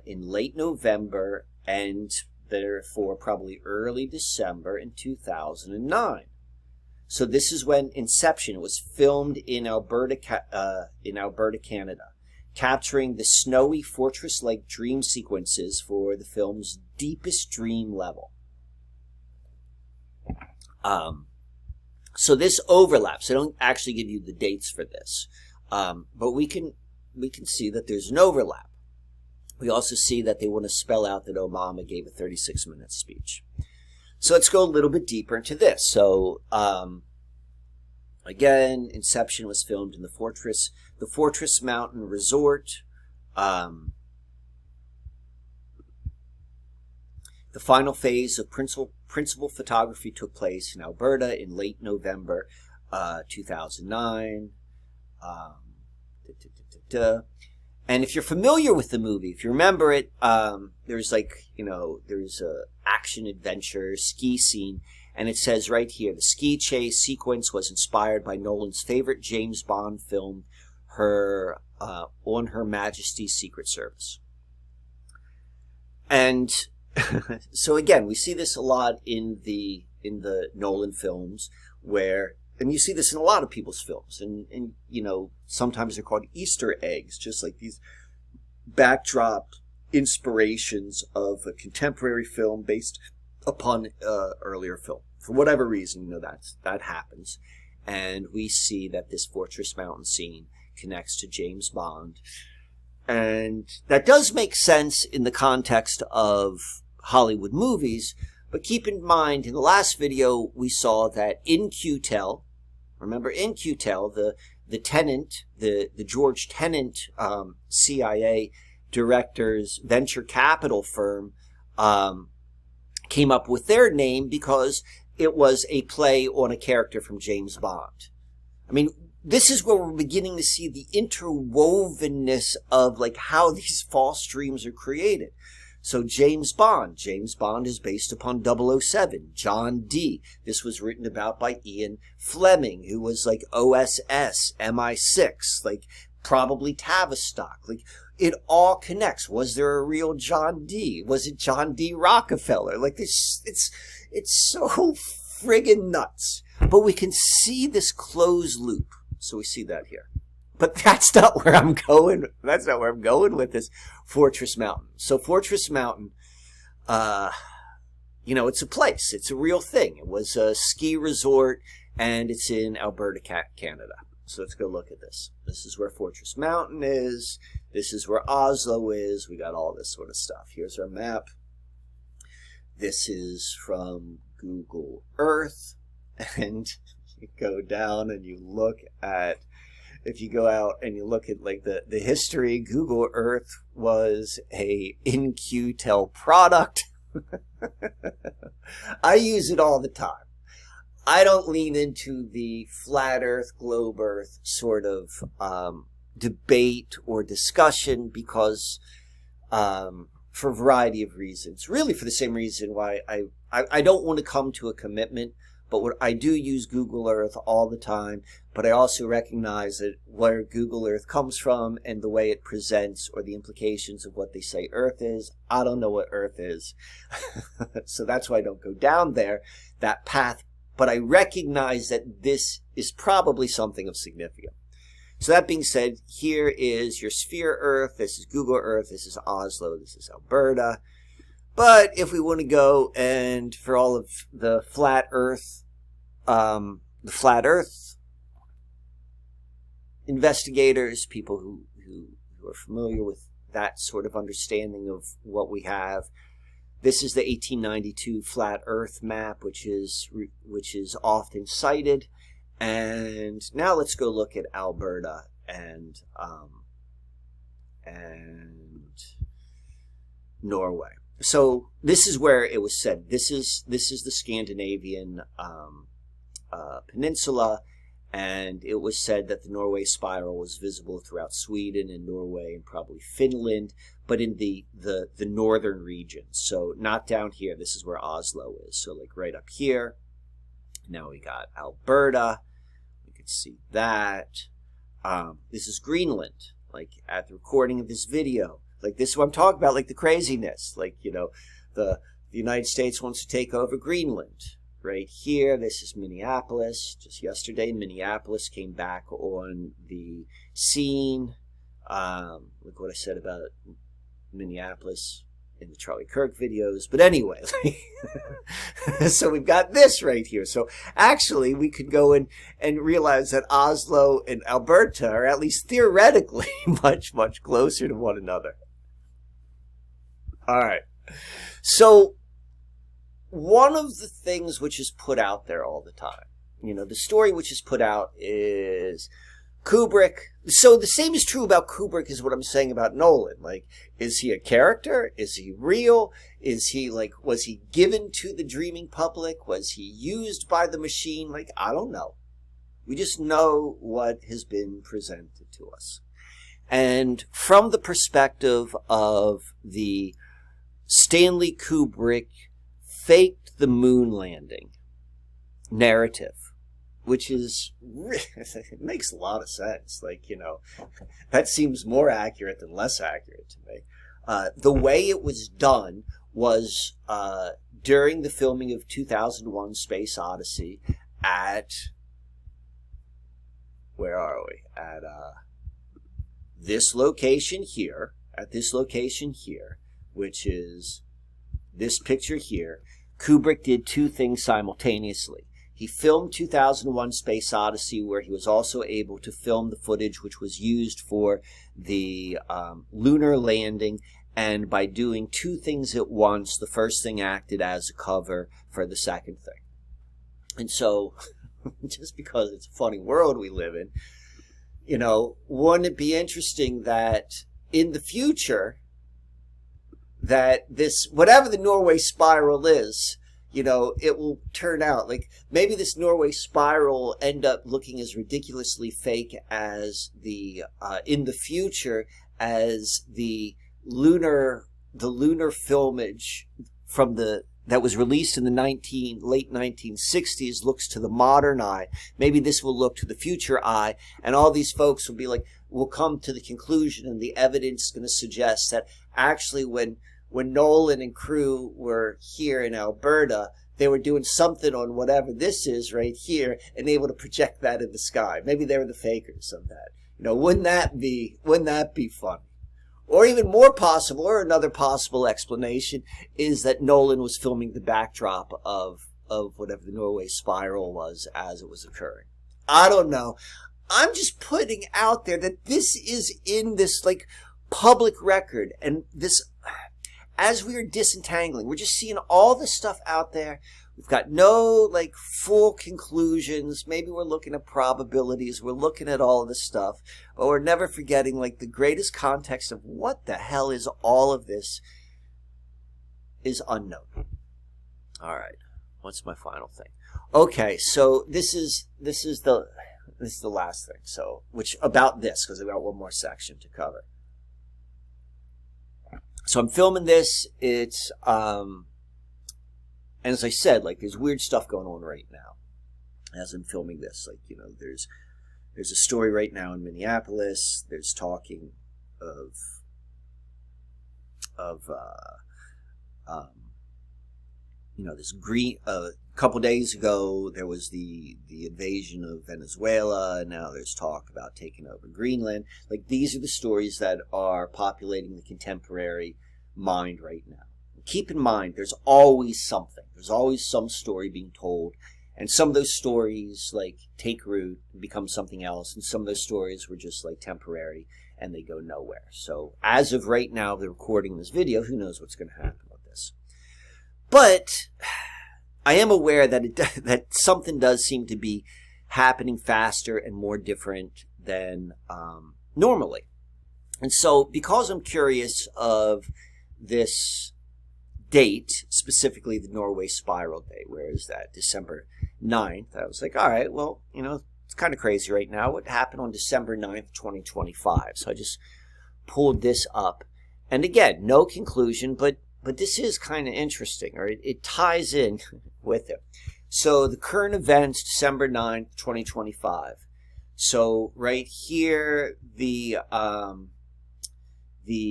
in late November and therefore probably early December in 2009. So this is when Inception was filmed in Alberta, Canada, capturing the snowy fortress-like dream sequences for the film's deepest dream level. So this overlaps. I don't actually give you the dates for this, but we can see that there's an overlap. We also see that they want to spell out that Obama gave a 36-minute speech. So let's go a little bit deeper into this. So again, Inception was filmed in the Fortress Mountain Resort. The final phase of principal photography took place in Alberta in late November 2009. And if you're familiar with the movie, if you remember it, there's there's a action adventure ski scene, and it says right here, the ski chase sequence was inspired by Nolan's favorite James Bond film, On Her Majesty's Secret Service. And so again, we see this a lot in the Nolan films, and you see this in a lot of people's films, and sometimes they're called Easter eggs, just like these backdrop inspirations of a contemporary film based upon earlier film. For whatever reason, that happens, and we see that this Fortress Mountain scene connects to James Bond, and that does make sense in the context of Hollywood movies. But keep in mind, in the last video, we saw that in Q-Tel, remember in Q-Tel, the Tenant, the George Tenant CIA director's venture capital firm came up with their name because it was a play on a character from James Bond. I mean, this is where we're beginning to see the interwovenness of how these false dreams are created. So James Bond is based upon 007, John D. This was written about by Ian Fleming, who was OSS, MI6, probably Tavistock. It all connects. Was there a real John D? Was it John D. Rockefeller? It's so friggin' nuts. But we can see this closed loop. So we see that here. But that's not where I'm going. That's not where I'm going with this Fortress Mountain. So Fortress Mountain, it's a place. It's a real thing. It was a ski resort, and it's in Alberta, Canada. So let's go look at this. This is where Fortress Mountain is. This is where Oslo is. We got all this sort of stuff. Here's our map. This is from Google Earth. And you go down and you look at, if you go out and you look at the history, Google Earth was a in-Q-Tel product. I use it all the time. I don't lean into the flat Earth, globe Earth sort of debate or discussion because for a variety of reasons. Really for the same reason why I don't want to come to a commitment. But I do use Google Earth all the time, but I also recognize that where Google Earth comes from and the way it presents or the implications of what they say Earth is, I don't know what Earth is. So that's why I don't go down that path. But I recognize that this is probably something of significance. So that being said, here is your sphere Earth. This is Google Earth. This is Oslo. This is Alberta. But if we want to go and for all of the flat Earth investigators, people who are familiar with that sort of understanding of what we have, this is the 1892 flat Earth map, which is often cited. And now let's go look at Alberta and Norway. So this is where it was said. This is the Scandinavian peninsula, and it was said that the Norway spiral was visible throughout Sweden and Norway and probably Finland, but in the northern regions. So not down here. This is where Oslo is. So right up here. Now we got Alberta. We can see that. This is Greenland. At the recording of this video. This is what I'm talking about, the craziness. The United States wants to take over Greenland. Right here, this is Minneapolis. Just yesterday, Minneapolis came back on the scene. Look what I said about Minneapolis in the Charlie Kirk videos. But anyway, So we've got this right here. So actually, we could go and realize that Oslo and Alberta are at least theoretically much, much closer to one another. All right. So one of the things which is put out there all the time, the story which is put out is Kubrick. So the same is true about Kubrick as what I'm saying about Nolan. Like, is he a character? Is he real? Is he was he given to the dreaming public? Was he used by the machine? I don't know. We just know what has been presented to us. And from the perspective of the Stanley Kubrick faked the moon landing narrative, which is, it makes a lot of sense. That seems more accurate than less accurate to me. The way it was done was during the filming of 2001 Space Odyssey at, where are we? At this location here, which is this picture here. Kubrick did two things simultaneously. He filmed 2001 Space Odyssey, where he was also able to film the footage which was used for the lunar landing. And by doing two things at once, the first thing acted as a cover for the second thing. And so, just because it's a funny world we live in, wouldn't it be interesting that in the future, that this, whatever the Norway spiral is, it will turn out maybe this Norway spiral will end up looking as ridiculously fake as the in the future as the lunar filmage from that was released in the late 1960s looks to the modern eye. Maybe this will look to the future eye, and all these folks will come to the conclusion, and the evidence is going to suggest that actually when Nolan and crew were here in Alberta, they were doing something on whatever this is right here and able to project that in the sky. Maybe they were the fakers of that. Wouldn't that be fun? Or even more possible, or another possible explanation, is that Nolan was filming the backdrop of whatever the Norway spiral was as it was occurring. I don't know. I'm just putting out there that this is in this public record, and this, as we are disentangling, we're just seeing all this stuff out there. We've got no full conclusions. Maybe we're looking at probabilities. We're looking at all of this stuff, but we're never forgetting the greatest context of what the hell is all of this is unknown. All right, what's my final thing? Okay, so this is the last thing. So about this, because I've got one more section to cover. So I'm filming this. It's and as I said, there's weird stuff going on right now as I'm filming this. There's a story right now in Minneapolis. There's talking of this green. A couple days ago, there was the invasion of Venezuela, and now there's talk about taking over Greenland. These are the stories that are populating the contemporary mind right now. Keep in mind, there's always something. There's always some story being told, and some of those stories take root and become something else, and some of those stories were just temporary and they go nowhere. So as of right now, the recording of this video, who knows what's going to happen with this? But I am aware that that something does seem to be happening faster and more different than normally. And so, because I'm curious of this date, specifically the Norway spiral date, where is that? December 9th. I was all right, well, it's kind of crazy right now. What happened on December 9th, 2025? So I just pulled this up. And again, no conclusion, but this is kind of interesting, or it ties in with it. So the current events, December 9th, 2025. So right here, the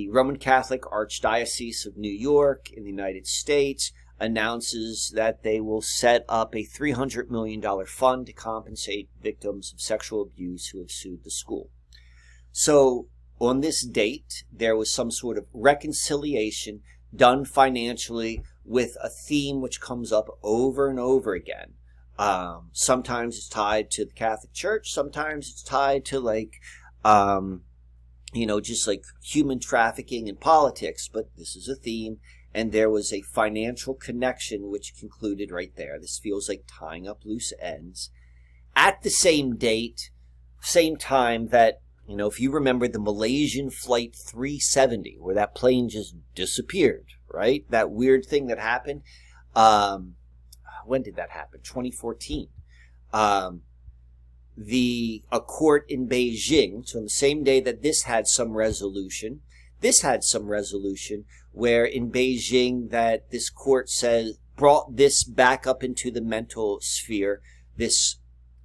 Roman Catholic Archdiocese of New York in the United States announces that they will set up a $300 million fund to compensate victims of sexual abuse who have sued the school. So on this date, there was some sort of reconciliation done financially with a theme which comes up over and over again. Sometimes it's tied to the Catholic Church. Sometimes it's tied to like, just like human trafficking and politics. But this is a theme, and there was a financial connection which concluded right there. This feels like tying up loose ends. At the same date, same time that, if you remember the Malaysian Flight 370, where that plane just disappeared, right? That weird thing that happened. When did that happen? 2014. A court in Beijing, so on the same day that this had some resolution, where in Beijing that this court says brought this back up into the mental sphere. This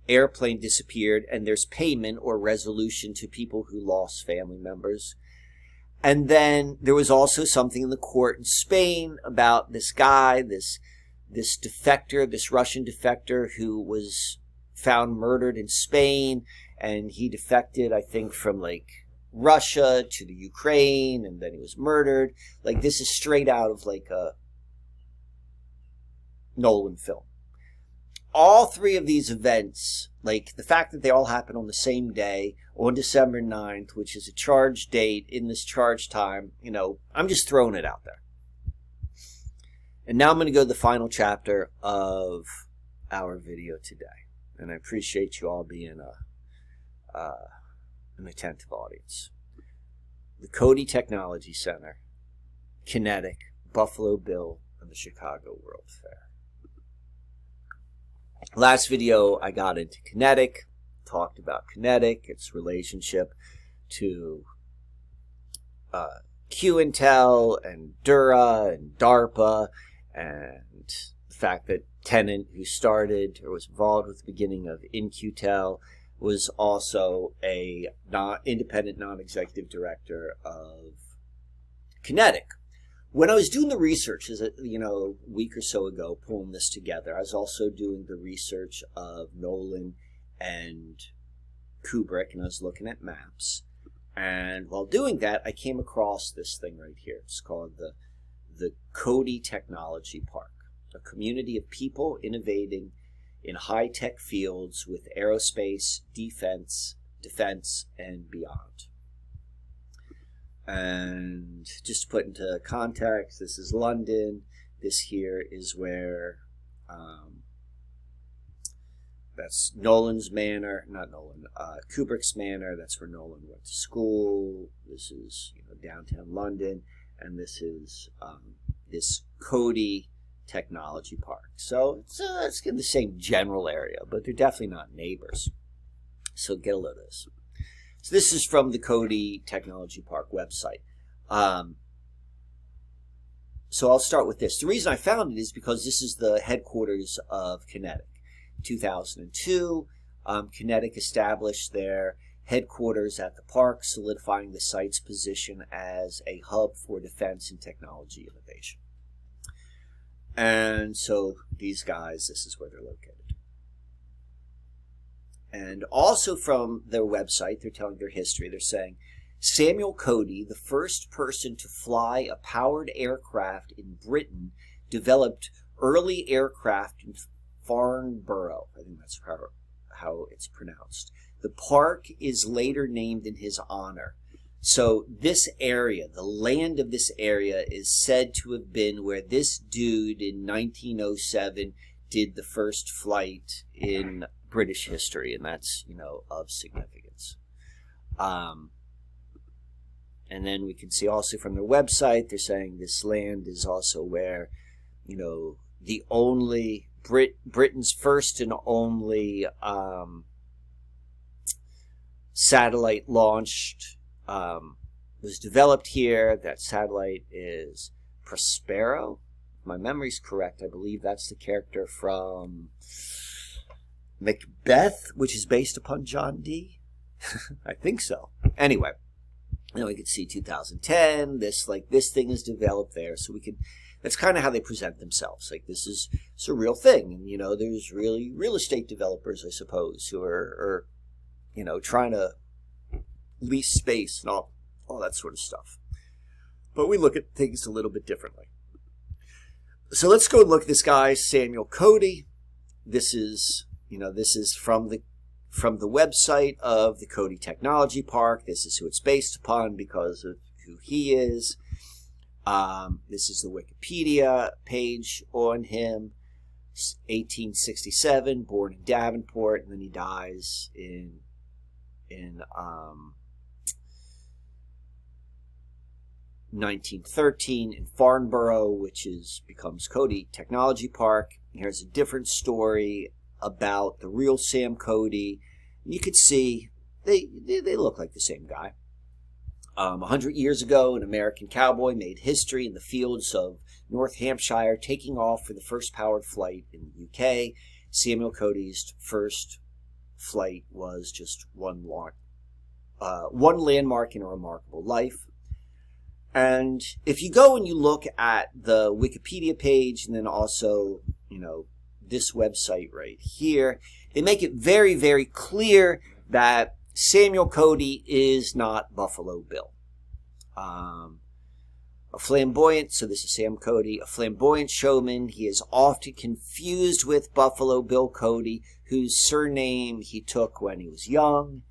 airplane disappeared, and there's payment or resolution to people who lost family members. And then there was also something in the court in Spain about this guy, this defector, this Russian defector who was found murdered in Spain, and he defected, I think, from like Russia to the Ukraine, and then he was murdered. Like, this is straight out of like a Nolan film. All three of these events, like the fact that they all happen on the same day, on December 9th, which is a charge date in this charge time, I'm just throwing it out there. And now I'm going to go to the final chapter of our video today. And I appreciate you all being an attentive audience. The Cody Technology Center, Kinetic, Buffalo Bill, and the Chicago World Fair. Last video, I got into Kinetic, talked about Kinetic, its relationship to Q-Intel and Dura and DARPA, and the fact that Tennant, who started or was involved with the beginning of InQtel, was also a independent non-executive director of Kinetic. When I was doing the research, a week or so ago, pulling this together, I was also doing the research of Nolan and Kubrick, and I was looking at maps. And while doing that, I came across this thing right here. It's called the Cody Technology Park, a community of people innovating in high-tech fields with aerospace, defense, and beyond. And just to put into context, this is London. This here is where that's Nolan's manor, not Nolan, Kubrick's manor. That's where Nolan went to school. This is downtown London, and this is this Cody Technology Park. So it's in the same general area, but they're definitely not neighbors. So get a load of this. So this is from the Cody Technology Park website. So I'll start with this. The reason I found it is because this is the headquarters of Kinetic. 2002, Kinetic established their headquarters at the park, solidifying the site's position as a hub for defense and technology innovation. And so these guys, this is where they're located. And also from their website, they're telling their history. They're saying, Samuel Cody, the first person to fly a powered aircraft in Britain, developed early aircraft in Farnborough. I think that's how it's pronounced. The park is later named in his honor. So this area, the land of this area, is said to have been where this dude in 1907 did the first flight in British history, and that's, of significance. And then we can see also from their website, they're saying this land is also where, the only Britain's first and only satellite launched was developed here. That satellite is Prospero. If my memory's correct, I believe that's the character from Macbeth, which is based upon John Dee. I think so. Anyway, we could see 2010. This thing is developed there, so we could. That's kind of how they present themselves. Like, it's a real thing, and there's really real estate developers, I suppose, who are trying to lease space and all that sort of stuff. But we look at things a little bit differently. So let's go look at this guy, Samuel Cody. This is from the website of the Cody Technology Park. This is who it's based upon because of who he is. This is the Wikipedia page on him. 1867, born in Davenport, and then he dies in 1913 in Farnborough, which becomes Cody Technology Park. Here's a different story about the real Sam Cody. You could see they look like the same guy. 100 years ago, an American cowboy made history in the fields of North Hampshire, taking off for the first powered flight in the UK. Samuel Cody's first flight was just one landmark in a remarkable life. And if you go and you look at the Wikipedia page and then also, this website right here, they make it very, very clear that Samuel Cody is not Buffalo Bill. So this is Sam Cody, a flamboyant showman. He is often confused with Buffalo Bill Cody, whose surname he took when he was young.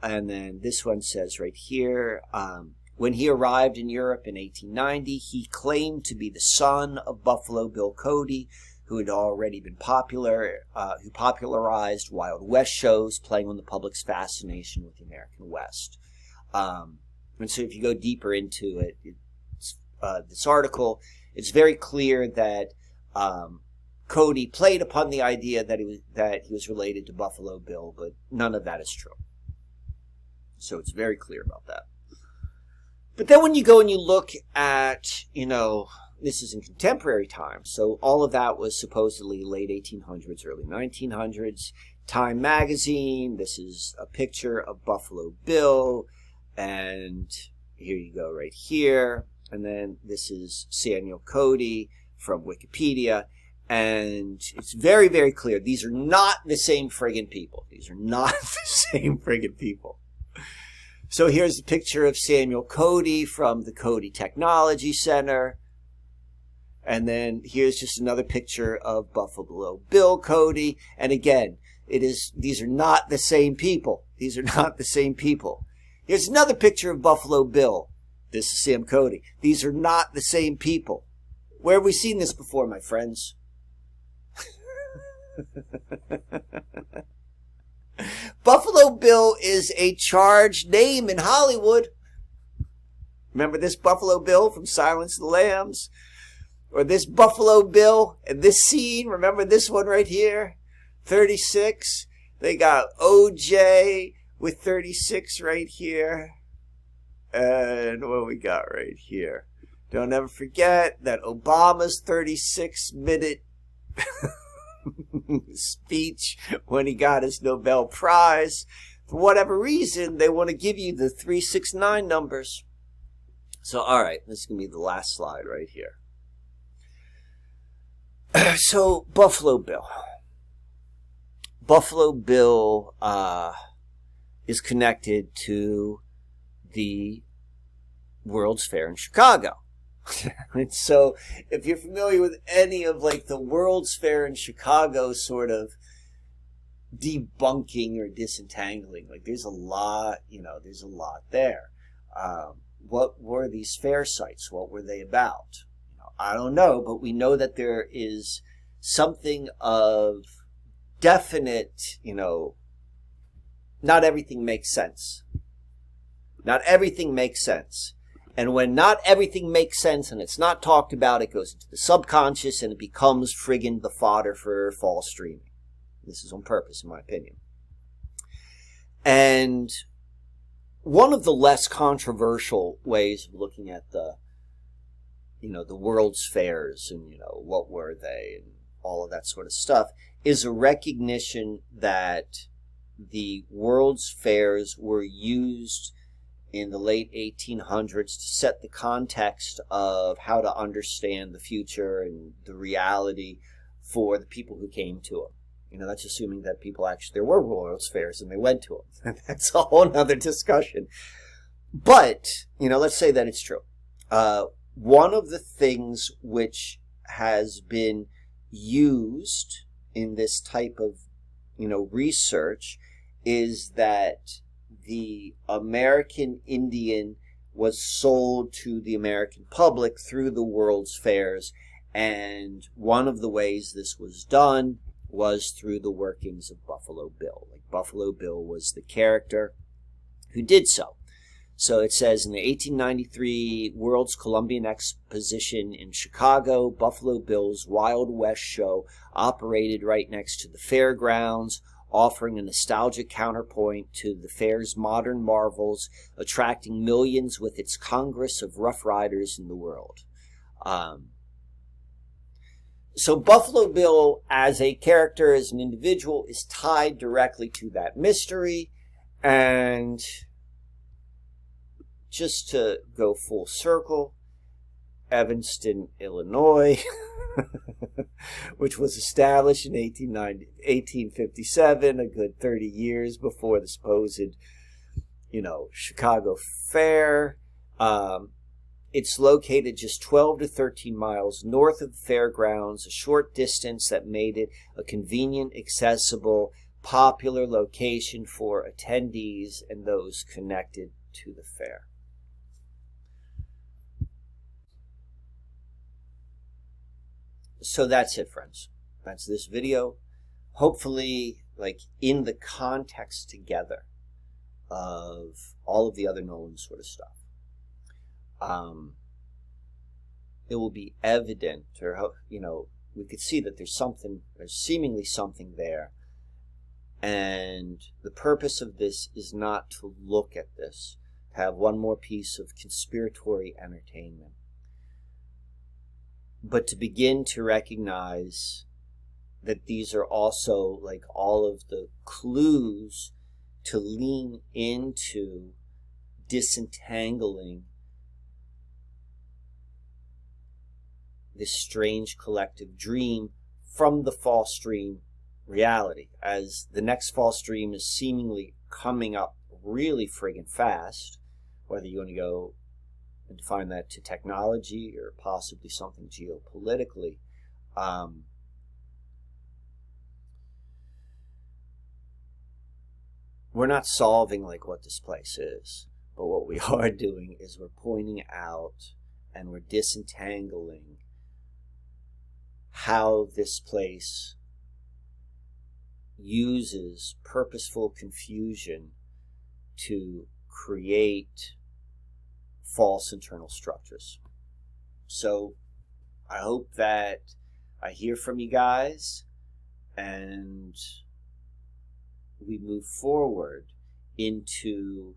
And then this one says right here, when he arrived in Europe in 1890, he claimed to be the son of Buffalo Bill Cody, who had already been popular, who popularized Wild West shows, playing on the public's fascination with the American West. And so if you go deeper into it, this article, it's very clear that Cody played upon the idea that he was related to Buffalo Bill, but none of that is true. So it's very clear about that. But then when you go and you look at, this is in contemporary times, so all of that was supposedly late 1800s, early 1900s. Time magazine, this is a picture of Buffalo Bill, and here you go right here. And then this is Samuel Cody from Wikipedia. And it's very, very clear. These are not the same friggin' people. These are not the same friggin' people. So here's a picture of Samuel Cody from the Cody Technology Center. And then here's just another picture of Buffalo Bill Cody. And again, these are not the same people. These are not the same people. Here's another picture of Buffalo Bill. This is Sam Cody. These are not the same people. Where have we seen this before, my friends? Buffalo Bill is a charged name in Hollywood. Remember this Buffalo Bill from Silence of the Lambs? Or this Buffalo Bill and this scene? Remember this one right here? 36. They got OJ with 36 right here. And what we got right here? Don't ever forget that Obama's 36-minute speech when he got his Nobel Prize. For whatever reason, they want to give you the 369 numbers. So, all right, this is going to be the last slide right here. So, Buffalo Bill. Buffalo Bill is connected to the World's Fair in Chicago. And so if you're familiar with any of the World's Fair in Chicago sort of debunking or disentangling, there's a lot there. What were these fair sites? What were they about? I don't know, but we know that there is something of definite, not everything makes sense. Not everything makes sense. And when not everything makes sense and it's not talked about, it goes into the subconscious and it becomes friggin' the fodder for false streaming. This is on purpose, in my opinion. And one of the less controversial ways of looking at the World's Fairs and, what were they and all of that sort of stuff is a recognition that the World's Fairs were used in the late 1800s to set the context of how to understand the future and the reality for the people who came to them. That's assuming that there were World's Fairs and they went to them. That's a whole other discussion. But, let's say that it's true. One of the things which has been used in this type of, research is that the American Indian was sold to the American public through the World's Fairs, and one of the ways this was done was through the workings of Buffalo Bill. Like, Buffalo Bill was the character who did so. So it says, in the 1893 World's Columbian Exposition in Chicago, Buffalo Bill's Wild West show operated right next to the fairgrounds, offering a nostalgic counterpoint to the fair's modern marvels, attracting millions with its Congress of Rough Riders in the world. So Buffalo Bill as a character, as an individual, is tied directly to that mystery. And just to go full circle, Evanston, Illinois, which was established in 1857, a good 30 years before the supposed, Chicago Fair. It's located just 12 to 13 miles north of the fairgrounds, a short distance that made it a convenient, accessible, popular location for attendees and those connected to the fair. So that's it, friends. That's this video. Hopefully, in the context together of all of the other Nolan sort of stuff, it will be evident, or, we could see that there's seemingly something there. And the purpose of this is not to look at this, to have one more piece of conspiratory entertainment, but to begin to recognize that these are also all of the clues to lean into disentangling this strange collective dream from the false dream reality, as the next false dream is seemingly coming up really friggin' fast, whether you want to go and define that to technology or possibly something geopolitically. We're not solving what this place is, but what we are doing is we're pointing out and we're disentangling how this place uses purposeful confusion to create false internal structures. So I hope that I hear from you guys and we move forward into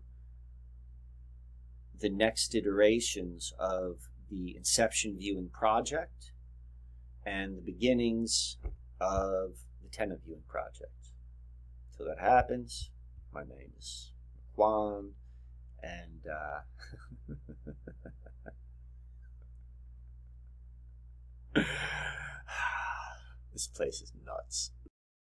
the next iterations of the Inception Viewing Project and the beginnings of the Tenet Viewing Project. So that happens. My name is mkwann, and this place is nuts.